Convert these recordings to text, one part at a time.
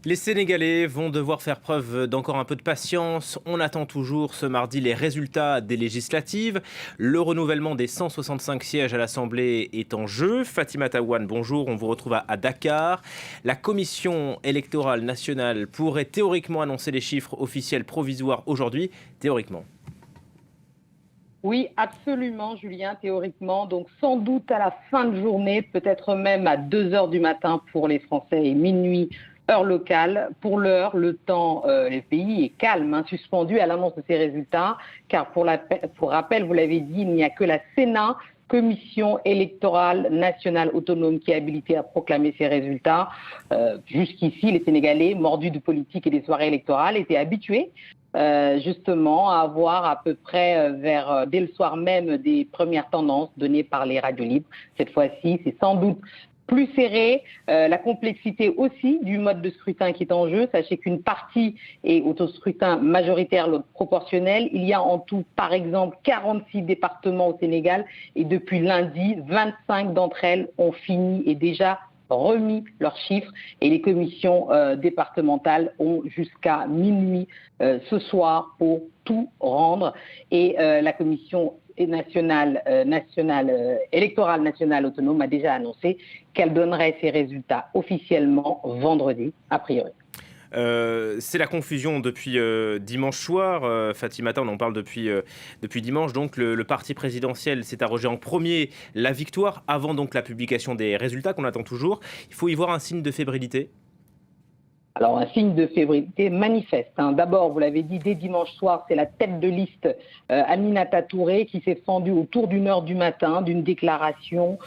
Les Sénégalais vont devoir faire preuve d'encore un peu de patience. On attend toujours ce mardi les résultats des législatives. Le renouvellement des 165 sièges à l'Assemblée est en jeu. Fatima Tawane, bonjour, on vous retrouve à Dakar. La Commission électorale nationale pourrait théoriquement annoncer les chiffres officiels provisoires aujourd'hui, théoriquement. Oui, absolument, Julien, théoriquement. Donc, sans doute à la fin de journée, peut-être même à 2 heures du matin pour les Français et minuit, heure locale. Pour l'heure, le pays est calme, suspendu à l'annonce de ces résultats, car pour rappel, vous l'avez dit, il n'y a que la Sénat, Commission électorale nationale autonome, qui est habilitée à proclamer ces résultats. Jusqu'ici, les Sénégalais, mordus de politique et des soirées électorales, étaient habitués justement à avoir à peu près dès le soir même des premières tendances données par les radios libres. Cette fois-ci, c'est sans doute plus serré, la complexité aussi du mode de scrutin qui est en jeu. Sachez qu'une partie est au scrutin majoritaire, l'autre proportionnel. Il y a en tout, par exemple, 46 départements au Sénégal et depuis lundi, 25 d'entre elles ont fini et déjà remis leurs chiffres et les commissions départementales ont jusqu'à minuit ce soir pour tout rendre et la commission électorale nationale autonome a déjà annoncé qu'elle donnerait ses résultats officiellement vendredi, a priori. C'est la confusion depuis dimanche soir. Fatimata, on en parle depuis dimanche. Donc le parti présidentiel s'est arrogé en premier la victoire avant donc la publication des résultats qu'on attend toujours. Il faut y voir un signe de fébrilité. Alors, un signe de fébrilité manifeste. D'abord, vous l'avez dit, dès dimanche soir, c'est la tête de liste Aminata Touré qui s'est fendue autour d'une heure du matin d'une déclaration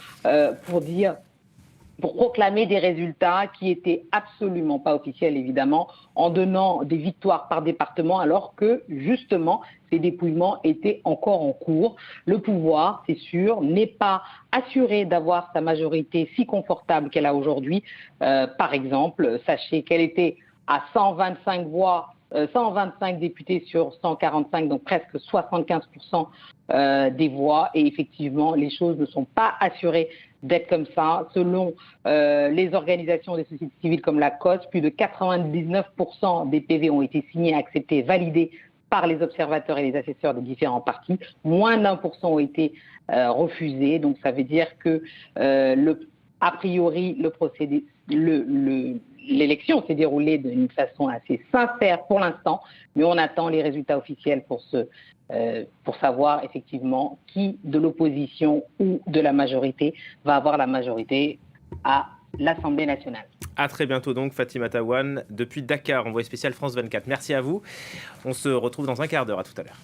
pour proclamer des résultats qui étaient absolument pas officiels, évidemment, en donnant des victoires par département, alors que, justement, ces dépouillements étaient encore en cours. Le pouvoir, c'est sûr, n'est pas assuré d'avoir sa majorité si confortable qu'elle a aujourd'hui. Par exemple, sachez qu'elle était à 125 voix, 125 députés sur 145, donc presque 75% des voix. Et effectivement, les choses ne sont pas assurées d'être comme ça. Selon les organisations des sociétés civiles comme la COS, plus de 99% des PV ont été signés, acceptés, validés par les observateurs et les assesseurs des différents partis. Moins d'1% ont été refusés. Donc ça veut dire que a priori, l'élection s'est déroulée d'une façon assez sincère pour l'instant, mais on attend les résultats officiels pour savoir effectivement qui de l'opposition ou de la majorité va avoir la majorité à l'Assemblée nationale. À très bientôt donc, Fatima Tawane, depuis Dakar, envoyé spécial France 24. Merci à vous. On se retrouve dans un quart d'heure. À tout à l'heure.